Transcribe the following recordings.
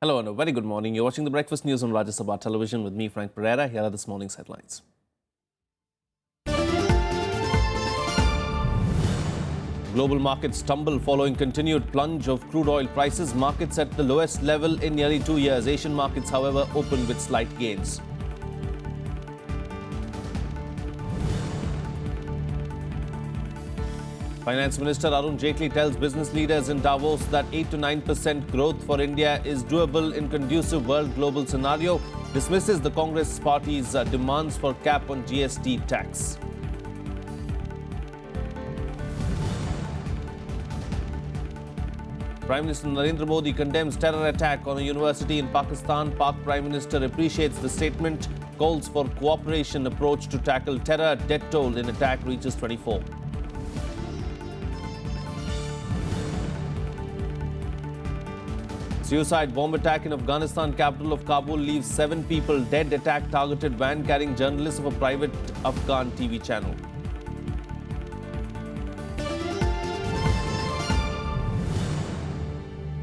Hello and a very good morning. You're watching the Breakfast News on Rajya Sabha television with me, Frank Pereira. Here are this morning's headlines. Global markets tumble following continued plunge of crude oil prices. Markets at the lowest level in nearly 2 years. Asian markets, however, open with slight gains. Finance Minister Arun Jaitley tells business leaders in Davos that 8 to 9% growth for India is doable in conducive world global scenario. Dismisses the Congress party's demands for cap on GST tax. Prime Minister Narendra Modi condemns terror attack on a university in Pakistan. Pak Prime Minister appreciates the statement, calls for cooperation approach to tackle terror. Death toll in attack reaches 24. Suicide bomb attack in Afghanistan capital of Kabul leaves 7 people dead. Attack targeted van carrying journalists of a private Afghan TV channel.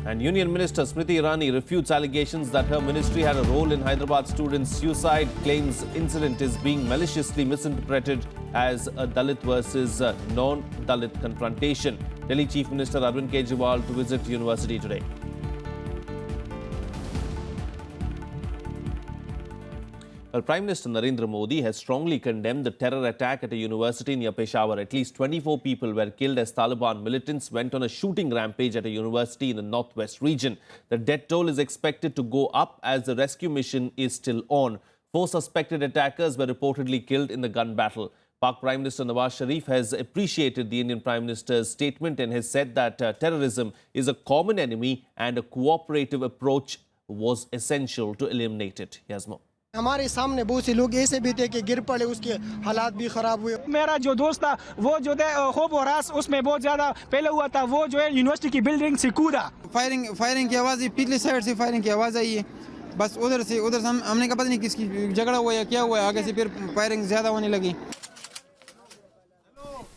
And Union Minister Smriti Irani refutes allegations that her ministry had a role in Hyderabad students' suicide. Claims incident is being maliciously misinterpreted as a Dalit versus non-Dalit confrontation. Delhi Chief Minister Arvind Kejriwal to visit university today. Well, Prime Minister Narendra Modi has strongly condemned the terror attack at a university near Peshawar. At least 24 people were killed as Taliban militants went on a shooting rampage at a university in the northwest region. The death toll is expected to go up as the rescue mission is still on. 4 suspected attackers were reportedly killed in the gun battle. Pak Prime Minister Nawaz Sharif has appreciated the Indian Prime Minister's statement and has said that terrorism is a common enemy and a cooperative approach was essential to eliminate it. Here's more. हमारे सामने बहुत से लोग ऐसे भी थे कि गिर पड़े, उसके हालात भी खराब हुए। मेरा जो दोस्त था वो जो है खूब और रास उसमें बहुत ज्यादा पहले हुआ था, वो जो है यूनिवर्सिटी की बिल्डिंग से कूदा। फायरिंग की आवाज़, पिछली साइड से फायरिंग की आवाज़ आई है। बस उधर से हमने कहा पता नहीं किसकी झगड़ा हुआ या क्या हुआ, आगे से फिर फायरिंग ज़्यादा होने लगी।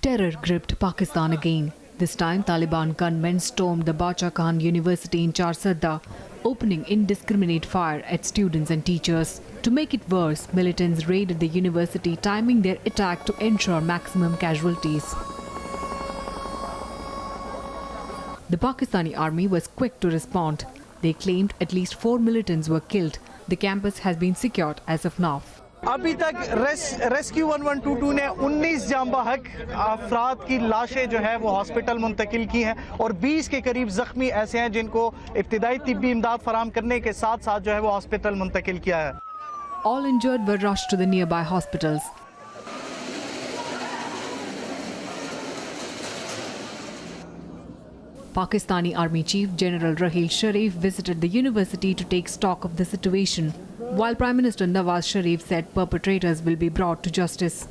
Terror gripped Pakistan again. This time, Taliban gunmen stormed the Bacha Khan University in Charsadda, opening indiscriminate fire at students and teachers. To make it worse, militants raided the university, timing their attack to ensure maximum casualties. The Pakistani army was quick to respond. They claimed at least 4 militants were killed. The campus has been secured as of now. अभी तक rescue 1122 ने 19 जांबाहक अफराद की लाशें जो है वो hospital मुंतकिल की हैं और 20 के करीब जख्मी ऐसे हैं जिनको इब्तिदाई तिब्बी इमदाद फराहम करने के साथ साथ जो है वो हॉस्पिटल मुंतकिल किया है। All injured were rushed to the nearby hospitals. Pakistani Army Chief General Raheel Sharif visited the university to take stock of the situation, while Prime Minister Nawaz Sharif said perpetrators will be brought to justice.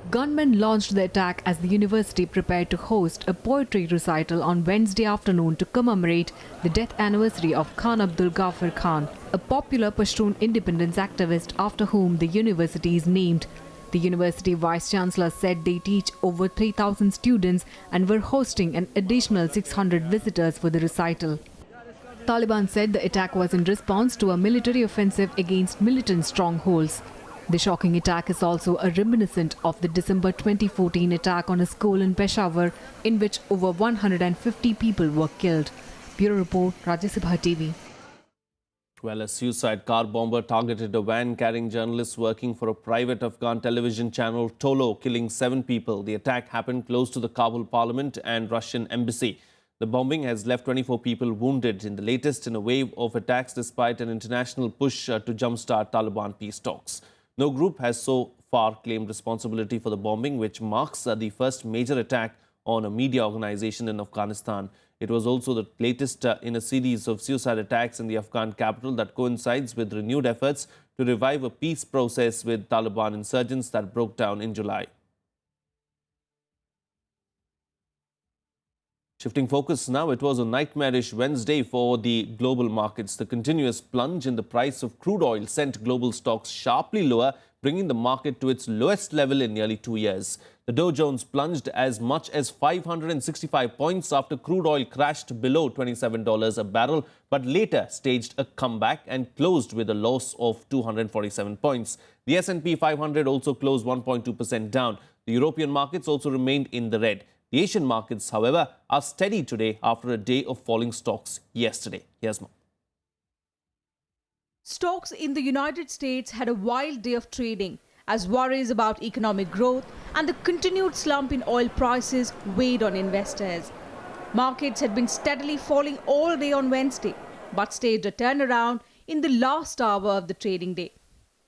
Gunmen launched the attack as the university prepared to host a poetry recital on Wednesday afternoon to commemorate the death anniversary of Khan Abdul Ghaffar Khan, a popular Pashtun independence activist after whom the university is named. The university vice-chancellor said they teach over 3,000 students and were hosting an additional 600 visitors for the recital. Taliban said the attack was in response to a military offensive against militant strongholds. The shocking attack is also a reminiscent of the December 2014 attack on a school in Peshawar, in which over 150 people were killed. Bureau Report, Rajya Sabha TV. Well, a suicide car bomber targeted a van carrying journalists working for a private Afghan television channel, Tolo, killing 7 people. The attack happened close to the Kabul parliament and Russian embassy. The bombing has left 24 people wounded in the latest in a wave of attacks despite an international push to jumpstart Taliban peace talks. No group has so far claimed responsibility for the bombing, which marks the first major attack on a media organization in Afghanistan. It was also the latest in a series of suicide attacks in the Afghan capital that coincides with renewed efforts to revive a peace process with Taliban insurgents that broke down in July. Shifting focus now, it was a nightmarish Wednesday for the global markets. The continuous plunge in the price of crude oil sent global stocks sharply lower, bringing the market to its lowest level in nearly 2 years. The Dow Jones plunged as much as 565 points after crude oil crashed below $27 a barrel, but later staged a comeback and closed with a loss of 247 points. The S&P 500 also closed 1.2% down. The European markets also remained in the red. The Asian markets, however, are steady today after a day of falling stocks yesterday. Here's more. Stocks in the United States had a wild day of trading as worries about economic growth and the continued slump in oil prices weighed on investors. Markets had been steadily falling all day on Wednesday, but staged a turnaround in the last hour of the trading day.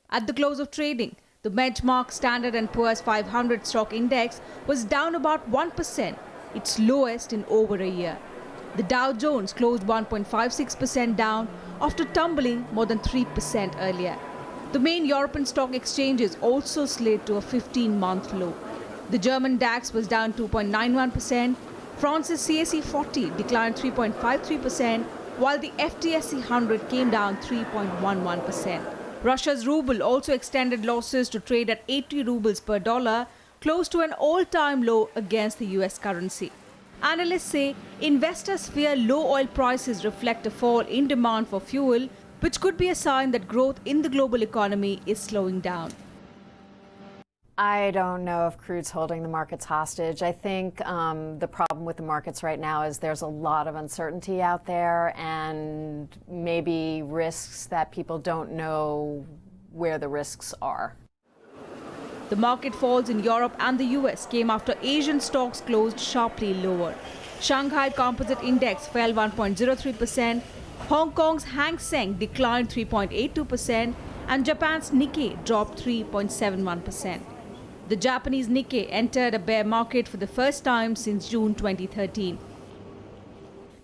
At the close of trading, the benchmark Standard & Poor's 500 stock index was down about 1%, its lowest in over a year. The Dow Jones closed 1.56% down after tumbling more than 3% earlier. The main European stock exchanges also slid to a 15-month low. The German DAX was down 2.91%, France's CAC 40 declined 3.53%, while the FTSE 100 came down 3.11%. Russia's ruble also extended losses to trade at 80 rubles per dollar, close to an all-time low against the US currency. Analysts say investors fear low oil prices reflect a fall in demand for fuel, which could be a sign that growth in the global economy is slowing down. I don't know if crude's holding the markets hostage. I think the problem with the markets right now is there's a lot of uncertainty out there and maybe risks that people don't know where the risks are. The market falls in Europe and the US came after Asian stocks closed sharply lower. Shanghai Composite Index fell 1.03%, Hong Kong's Hang Seng declined 3.82%, and Japan's Nikkei dropped 3.71%. The Japanese Nikkei entered a bear market for the first time since June 2013.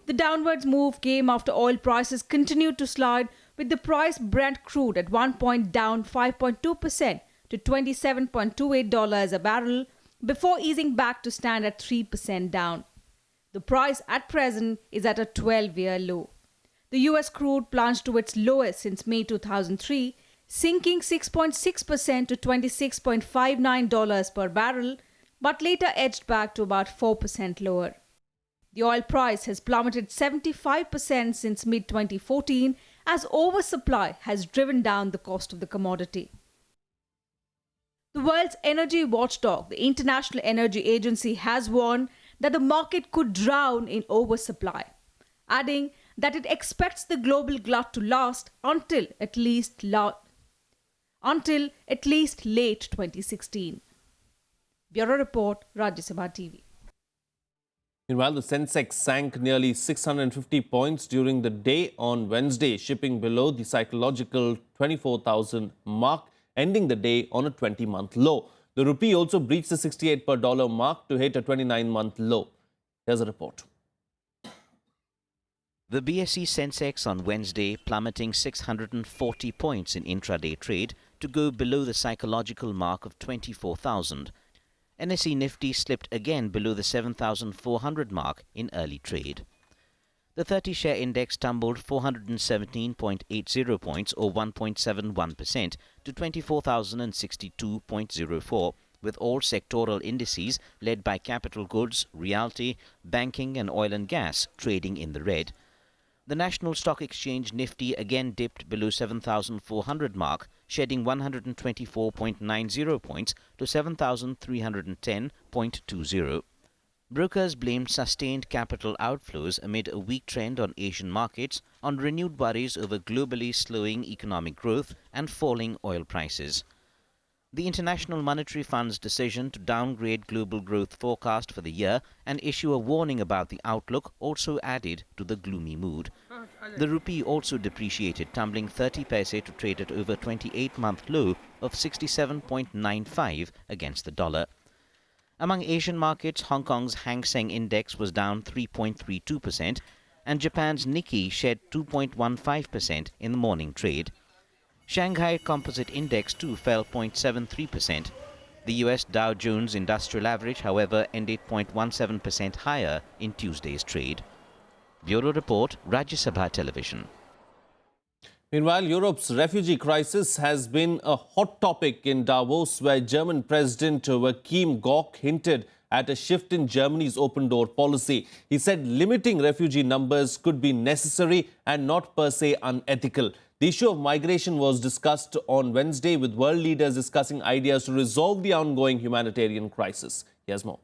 The downwards move came after oil prices continued to slide, with the price Brent crude at one point down 5.2% to $27.28 a barrel before easing back to stand at 3% down. The price at present is at a 12-year low. The US crude plunged to its lowest since May 2003, sinking 6.6% to $26.59 per barrel, but later edged back to about 4% lower. The oil price has plummeted 75% since mid-2014 as oversupply has driven down the cost of the commodity. The world's energy watchdog, the International Energy Agency, has warned that the market could drown in oversupply, adding that it expects the global glut to last until at least late 2016. Bureau Report, Rajya Sabha TV. Meanwhile, the Sensex sank nearly 650 points during the day on Wednesday, shipping below the psychological 24,000 mark, ending the day on a 20-month low. The rupee also breached the 68 per dollar mark to hit a 29-month low. Here's a report. The BSE Sensex on Wednesday plummeting 640 points in intraday trade to go below the psychological mark of 24,000. NSE Nifty slipped again below the 7,400 mark in early trade. The 30-share index tumbled 417.80 points or 1.71% to 24,062.04, with all sectoral indices led by capital goods, realty, banking and oil and gas trading in the red. The National Stock Exchange Nifty again dipped below 7,400 mark, shedding 124.90 points to 7,310.20. Brokers blamed sustained capital outflows amid a weak trend on Asian markets on renewed worries over globally slowing economic growth and falling oil prices. The International Monetary Fund's decision to downgrade global growth forecast for the year and issue a warning about the outlook also added to the gloomy mood. The rupee also depreciated, tumbling 30 paise to trade at over 28-month low of 67.95 against the dollar. Among Asian markets, Hong Kong's Hang Seng Index was down 3.32% and Japan's Nikkei shed 2.15% in the morning trade. Shanghai Composite Index too fell 0.73%. The US Dow Jones Industrial Average, however, ended 0.17% higher in Tuesday's trade. Bureau Report, Rajya Sabha Television. Meanwhile, Europe's refugee crisis has been a hot topic in Davos, where German President Joachim Gauck hinted at a shift in Germany's open door policy. He said limiting refugee numbers could be necessary and not per se unethical. The issue of migration was discussed on Wednesday, with world leaders discussing ideas to resolve the ongoing humanitarian crisis. Here's more.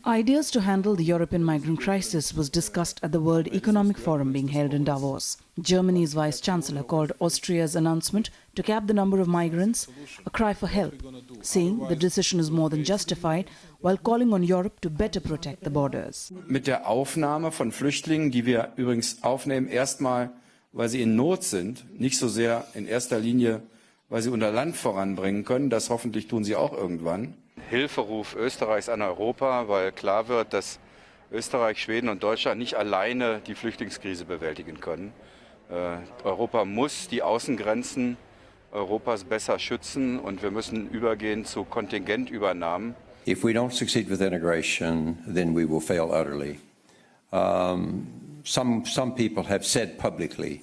Ideas to handle the European migrant crisis was discussed at the World Economic Forum being held in Davos. Germany's Vice-Chancellor called Austria's announcement to cap the number of migrants a cry for help, saying the decision is more than justified, while calling on Europe to better protect the borders. Mit der Aufnahme von Flüchtlingen, die wir übrigens aufnehmen, erstmal, weil sie in Not sind, nicht so sehr in erster Linie, weil sie unser Land voranbringen können, das hoffentlich tun sie auch irgendwann. Hilferuf Österreichs an Europa, weil klar wird, dass Österreich, Schweden und Deutschland nicht alleine die Flüchtlingskrise bewältigen können. Europa muss die Außengrenzen Europas besser schützen und wir müssen übergehen zu Kontingentübernahmen. If we don't succeed with integration, then we will fail utterly. Some people have said publicly,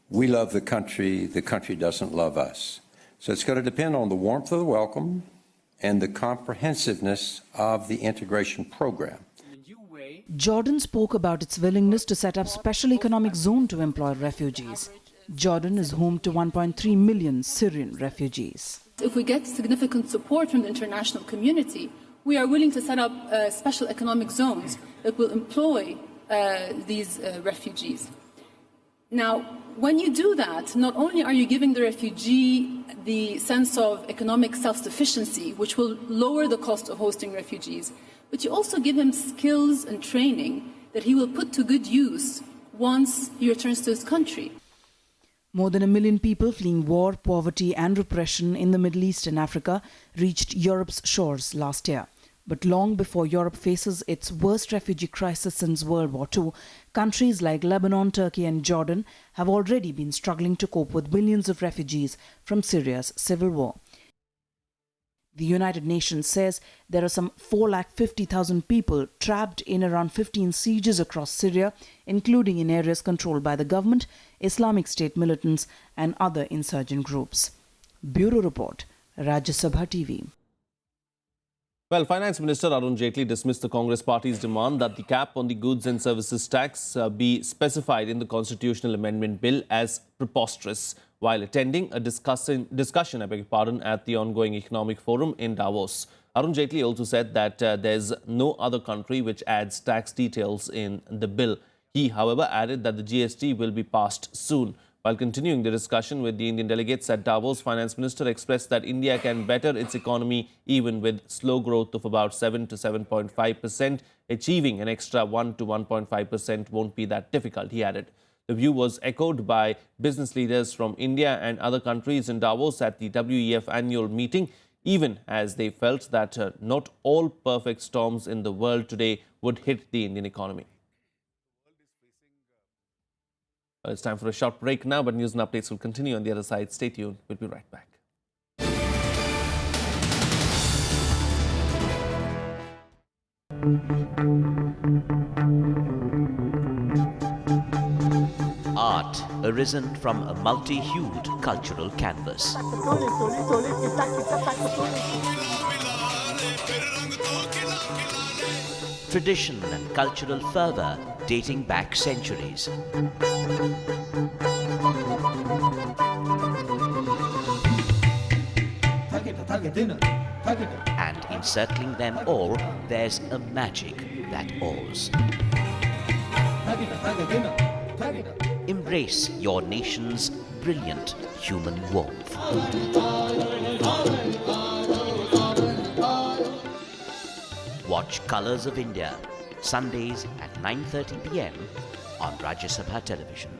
we love the country doesn't love us. So it's going to depend on the warmth of the welcome and the comprehensiveness of the integration program. Jordan spoke about its willingness to set up special economic zone to employ refugees. Jordan is home to 1.3 million Syrian refugees. If we get significant support from the international community, we are willing to set up special economic zones that will employ these refugees. Now, when you do that, not only are you giving the refugee the sense of economic self-sufficiency, which will lower the cost of hosting refugees, but you also give him skills and training that he will put to good use once he returns to his country. More than 1 million people fleeing war, poverty and repression in the Middle East and Africa reached Europe's shores last year. But long before Europe faces its worst refugee crisis since World War II, countries like Lebanon, Turkey and Jordan have already been struggling to cope with millions of refugees from Syria's civil war. The United Nations says there are some 450,000 people trapped in around 15 sieges across Syria, including in areas controlled by the government, Islamic State militants and other insurgent groups. Bureau Report, Rajya Sabha TV. Well, Finance Minister Arun Jaitley dismissed the Congress Party's demand that the cap on the goods and services tax be specified in the constitutional amendment bill as preposterous while attending a discussion at the ongoing economic forum in Davos. Arun Jaitley also said that there's no other country which adds tax details in the bill. He, however, added that the GST will be passed soon. While continuing the discussion with the Indian delegates at Davos, Finance Minister expressed that India can better its economy even with slow growth of about 7 to 7.5%. Achieving an extra 1 to 1.5% won't be that difficult, he added. The view was echoed by business leaders from India and other countries in Davos at the WEF annual meeting, even as they felt that not all perfect storms in the world today would hit the Indian economy. Well, it's time for a short break now, but news and updates will continue on the other side. Stay tuned. We'll be right back. Art arisen from a multi-hued cultural canvas. Tradition and cultural fervour dating back centuries. And encircling them all, there's a magic that awes. Embrace your nation's brilliant human warmth. Watch Colours of India, Sundays at 9:30 p.m. on Rajya Sabha television.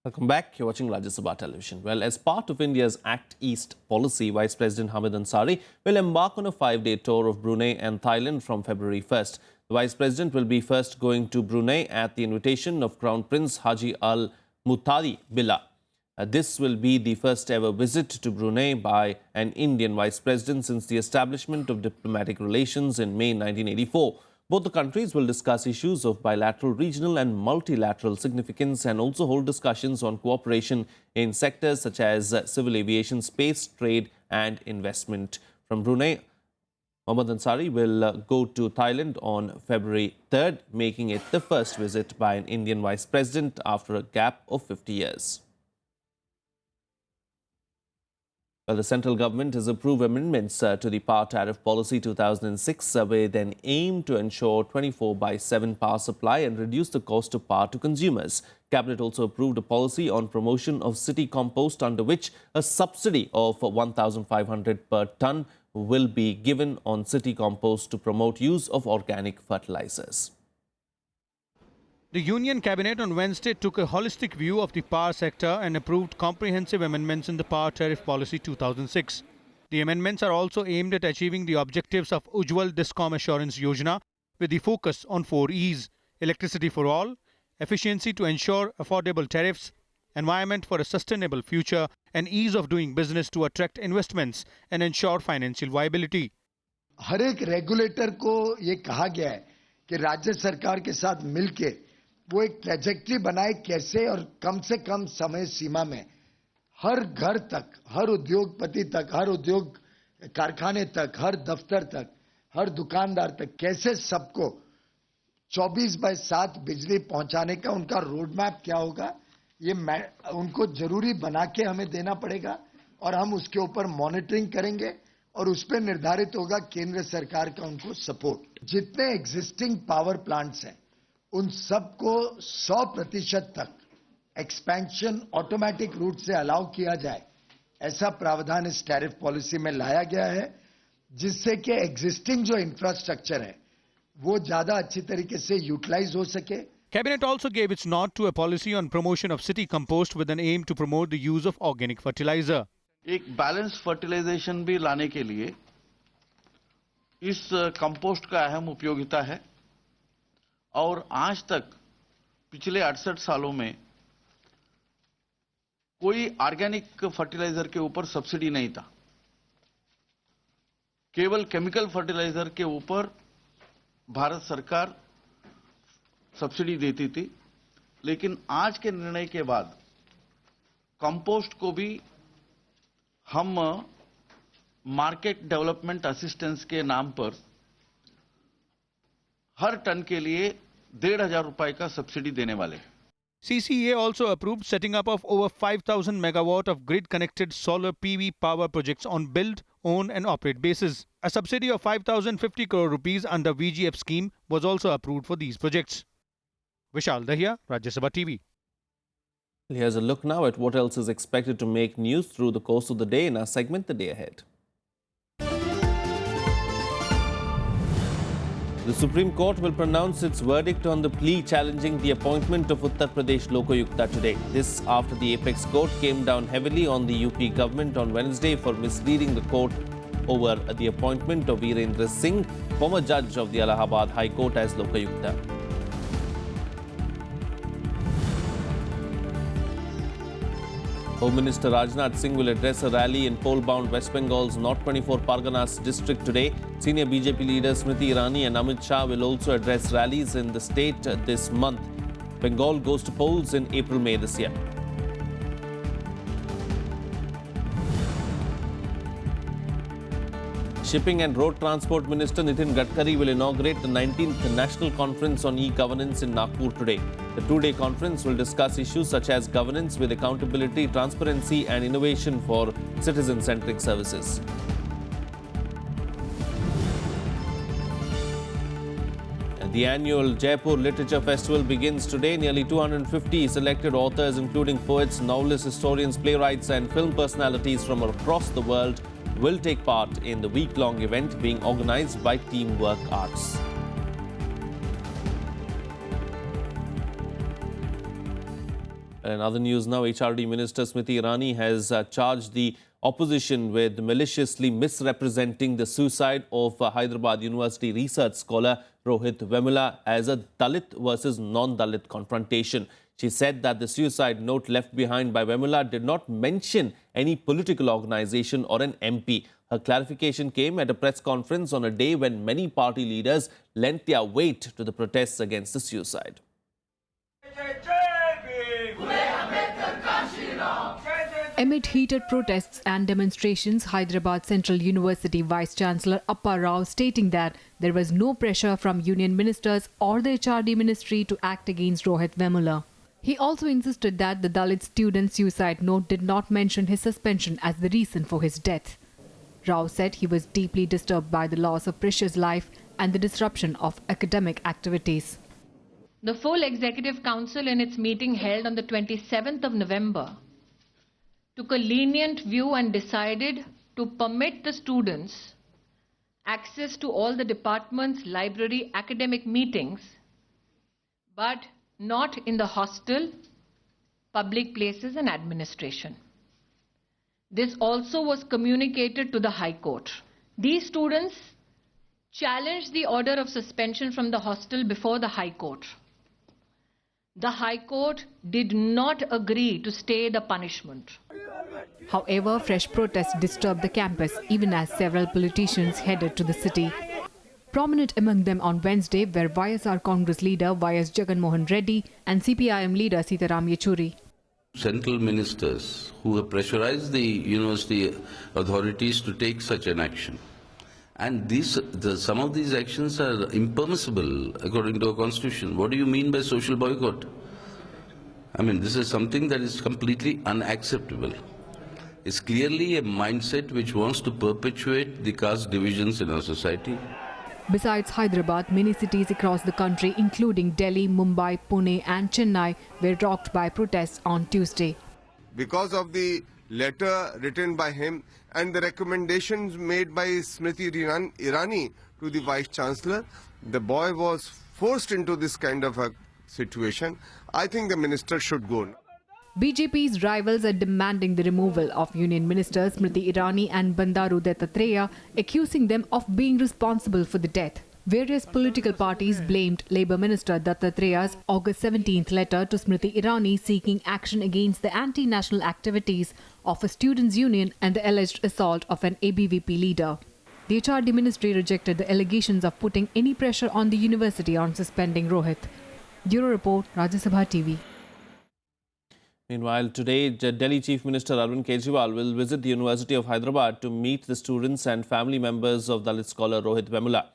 Welcome back. You're watching Rajya Sabha television. Well, as part of India's Act East policy, Vice President Hamid Ansari will embark on a 5-day tour of Brunei and Thailand from February 1st. The Vice President will be first going to Brunei at the invitation of Crown Prince Haji Al Muthadi Billah. This will be the first ever visit to Brunei by an Indian Vice President since the establishment of diplomatic relations in May 1984. Both the countries will discuss issues of bilateral, regional and multilateral significance and also hold discussions on cooperation in sectors such as civil aviation, space, trade and investment. From Brunei, Mohammad Ansari will go to Thailand on February 3rd, making it the first visit by an Indian Vice President after a gap of 50 years. Well, the central government has approved amendments to the Power Tariff Policy 2006 with an aim to ensure 24/7 power supply and reduce the cost of power to consumers. Cabinet also approved a policy on promotion of city compost under which a subsidy of 1,500 per tonne will be given on city compost to promote use of organic fertilizers. The Union Cabinet on Wednesday took a holistic view of the power sector and approved comprehensive amendments in the Power Tariff Policy 2006. The amendments are also aimed at achieving the objectives of Ujjwal Discom Assurance Yojana with the focus on 4 E's: electricity for all, efficiency to ensure affordable tariffs, environment for a sustainable future, and ease of doing business to attract investments and ensure financial viability. हर एक regulator को ये कहा गया है कि राज्य सरकार के साथ मिलके वो एक ट्रैजेक्टरी बनाए कैसे और कम से कम समय सीमा में हर घर तक, हर उद्योगपति तक, हर उद्योग कारखाने तक, हर दफ्तर तक, हर दुकानदार तक कैसे सबको 24/7 बिजली पहुंचाने का उनका रोड मैप क्या होगा, ये उनको जरूरी बना के हमें देना पड़ेगा और हम उसके ऊपर मॉनिटरिंग करेंगे और उस पर निर्धारित होगा केंद्र सरकार का उनको सपोर्ट। जितने एग्जिस्टिंग पावर प्लांट्स हैं उन सबको 100% तक एक्सपेंशन ऑटोमेटिक रूट से अलाउ किया जाए, ऐसा प्रावधान इस टैरिफ पॉलिसी में लाया गया है जिससे कि एग्जिस्टिंग जो इंफ्रास्ट्रक्चर है वो ज्यादा अच्छी तरीके से यूटिलाइज हो सके। Cabinet also gave its nod to a policy on promotion of city compost with an aim to promote the use of organic fertilizer. एक बैलेंस फर्टिलाइजेशन भी लाने के लिए इस कंपोस्ट का अहम उपयोगिता है और आज तक पिछले 68 सालों में कोई ऑर्गेनिक फर्टिलाइजर के ऊपर सब्सिडी नहीं था, केवल केमिकल फर्टिलाइजर के ऊपर भारत सरकार सब्सिडी देती थी। लेकिन आज के निर्णय के बाद कंपोस्ट को भी हम मार्केट डेवलपमेंट असिस्टेंस के नाम पर हर टन के लिए 1,500 रुपए का सब्सिडी देने वाले हैं। CCA also approved setting up of over 5,000 megawatt of grid-connected solar PV power projects on build, own and operate basis. A subsidy of 5,050 crore rupees under VGF scheme was also approved for these projects. Vishal Dahiya, Rajya Sabha TV. Here's a look now at what else is expected to make news through the course of the day in our segment, The Day Ahead. The Supreme Court will pronounce its verdict on the plea challenging the appointment of Uttar Pradesh Lokayukta today. This after the apex court came down heavily on the UP government on Wednesday for misleading the court over the appointment of Virendra Singh, former judge of the Allahabad High Court, as Lokayukta. Home Minister Rajnath Singh will address a rally in poll-bound West Bengal's North 24 Parganas district today. Senior BJP leaders Smriti Irani and Amit Shah will also address rallies in the state this month. Bengal goes to polls in April-May this year. Shipping and Road Transport Minister Nitin Gadkari will inaugurate the 19th National Conference on E-Governance in Nagpur today. The two-day conference will discuss issues such as governance with accountability, transparency and innovation for citizen-centric services. The annual Jaipur Literature Festival begins today. Nearly 250 selected authors, including poets, novelists, historians, playwrights and film personalities from across the world, will take part in the week-long event being organized by Teamwork Arts. In other news now, HRD Minister Smriti Irani has charged the opposition with maliciously misrepresenting the suicide of Hyderabad University research scholar Rohit Vemula as a Dalit versus non-Dalit confrontation. She said that the suicide note left behind by Vemula did not mention any political organization or an MP. Her clarification came at a press conference on a day when many party leaders lent their weight to the protests against the suicide. Amid heated protests and demonstrations, Hyderabad Central University Vice-Chancellor Appa Rao stating that there was no pressure from union ministers or the HRD ministry to act against Rohit Vemula. He also insisted that the Dalit student suicide note did not mention his suspension as the reason for his death. Rao said he was deeply disturbed by the loss of precious life and the disruption of academic activities. The full Executive Council in its meeting held on the 27th of November took a lenient view and decided to permit the students access to all the departments, library, academic meetings, but not in the hostel, public places and administration. This also was communicated to the High Court. These students challenged the order of suspension from the hostel before the High Court. The High Court did not agree to stay the punishment. However, fresh protests disturbed the campus even as several politicians headed to the city. Prominent among them on Wednesday were YSR Congress leader Y.S. Jagan Mohan Reddy and CPIM leader Sitaram Yechuri. Central ministers who have pressurized the university authorities to take such an action. And some of these actions are impermissible according to our constitution. What do you mean by social boycott? I mean, this is something that is completely unacceptable. It's clearly a mindset which wants to perpetuate the caste divisions in our society. Besides Hyderabad, many cities across the country, including Delhi, Mumbai, Pune and Chennai, were rocked by protests on Tuesday. Because of the letter written by him and the recommendations made by Smriti Irani to the Vice-Chancellor, the boy was forced into this kind of a situation. I think the minister should go. BJP's rivals are demanding the removal of Union Ministers Smriti Irani and Bandaru Dattatreya, accusing them of being responsible for the death. Various political parties blamed Labour Minister Dattatreya's August 17th letter to Smriti Irani seeking action against the anti-national activities of a students' union and the alleged assault of an ABVP leader. The HRD ministry rejected the allegations of putting any pressure on the university on suspending Rohit. Bureau Report, Rajya Sabha TV. Meanwhile, today, Delhi Chief Minister Arvind Kejriwal will visit the University of Hyderabad to meet the students and family members of Dalit scholar Rohit Vemula.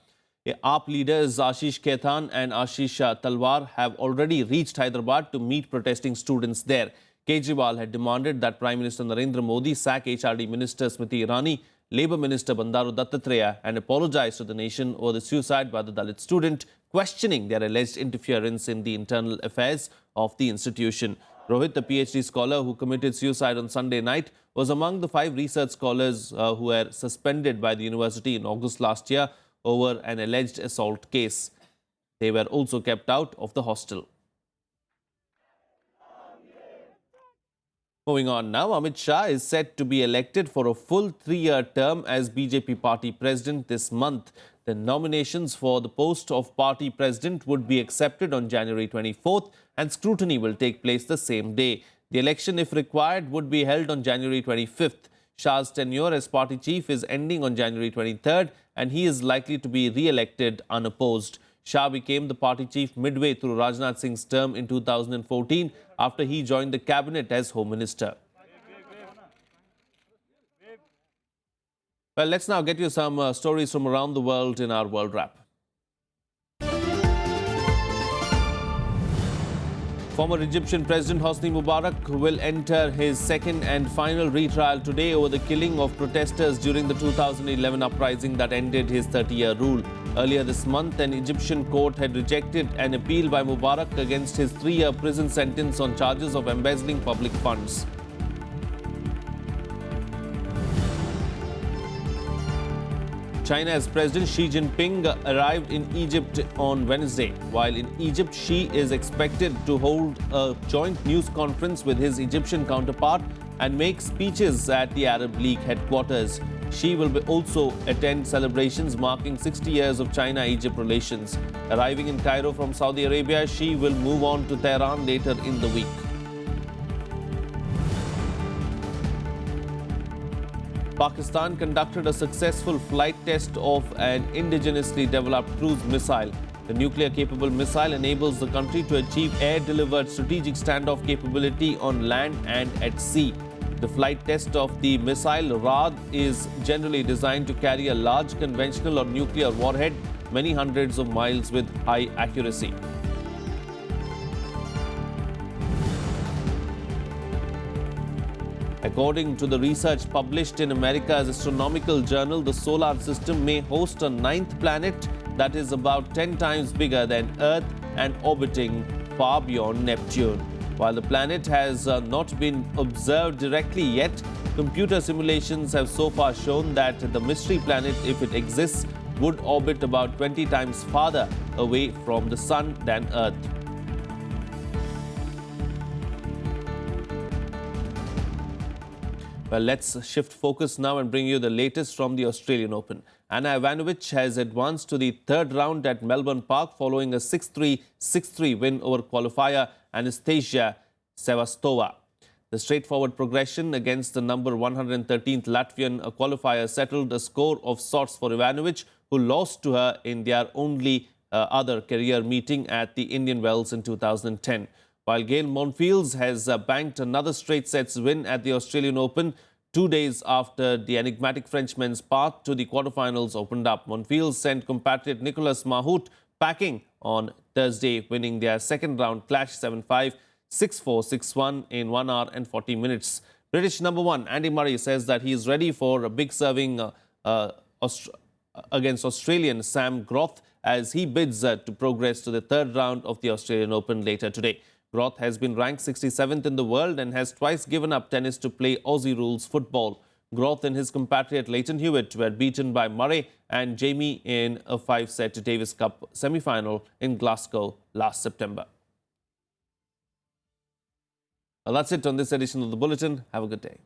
AAP leaders Ashish Khaitan and Ashish Talwar have already reached Hyderabad to meet protesting students there. Kejriwal had demanded that Prime Minister Narendra Modi sack HRD Minister Smriti Irani, Labour Minister Bandaru Dattatreya and apologize to the nation over the suicide by the Dalit student, questioning their alleged interference in the internal affairs of the institution. Rohit, the PhD scholar who committed suicide on Sunday night, was among the 5 research scholars who were suspended by the university in August last year over an alleged assault case. They were also kept out of the hostel. Moving on now, Amit Shah is set to be elected for a full 3-year term as BJP party president this month. The nominations for the post of party president would be accepted on January 24th and scrutiny will take place the same day. The election, if required, would be held on January 25th. Shah's tenure as party chief is ending on January 23rd and he is likely to be re-elected unopposed. Shah became the party chief midway through Rajnath Singh's term in 2014 after he joined the cabinet as Home Minister. Well, let's now get you some stories from around the world in our World Wrap. Former Egyptian President Hosni Mubarak will enter his second and final retrial today over the killing of protesters during the 2011 uprising that ended his 30-year rule. Earlier this month, an Egyptian court had rejected an appeal by Mubarak against his 3-year prison sentence on charges of embezzling public funds. China's President Xi Jinping arrived in Egypt on Wednesday. While in Egypt, Xi is expected to hold a joint news conference with his Egyptian counterpart and make speeches at the Arab League headquarters. Xi will also attend celebrations marking 60 years of China-Egypt relations. Arriving in Cairo from Saudi Arabia, Xi will move on to Tehran later in the week. Pakistan conducted a successful flight test of an indigenously developed cruise missile. The nuclear-capable missile enables the country to achieve air-delivered strategic standoff capability on land and at sea. The flight test of the missile Raad is generally designed to carry a large conventional or nuclear warhead many hundreds of miles with high accuracy. According to the research published in America's astronomical journal, the solar system may host a ninth planet that is about 10 times bigger than Earth and orbiting far beyond Neptune. While the planet has not been observed directly yet, computer simulations have so far shown that the mystery planet, if it exists, would orbit about 20 times farther away from the Sun than Earth. Well, let's shift focus now and bring you the latest from the Australian Open. Ana Ivanovic has advanced to the third round at Melbourne Park following a 6-3, 6-3 win over qualifier Anastasia Sevastova. The straightforward progression against the number 113th Latvian qualifier settled a score of sorts for Ivanovic, who lost to her in their only other career meeting at the Indian Wells in 2010. While Gail Monfils has banked another straight sets win at the Australian Open 2 days after the enigmatic Frenchman's path to the quarterfinals opened up. Monfils sent compatriot Nicolas Mahut packing on Thursday, winning their second round clash 7-5, 6-4, 6-1 in 1 hour and 40 minutes. British number 1 Andy Murray says that he is ready for a big serving against Australian Sam Groth as he bids to progress to the third round of the Australian Open later today. Groth has been ranked 67th in the world and has twice given up tennis to play Aussie rules football. Groth and his compatriot Leighton Hewitt were beaten by Murray and Jamie in a 5-set Davis Cup semi-final in Glasgow last September. Well, that's it on this edition of the Bulletin. Have a good day.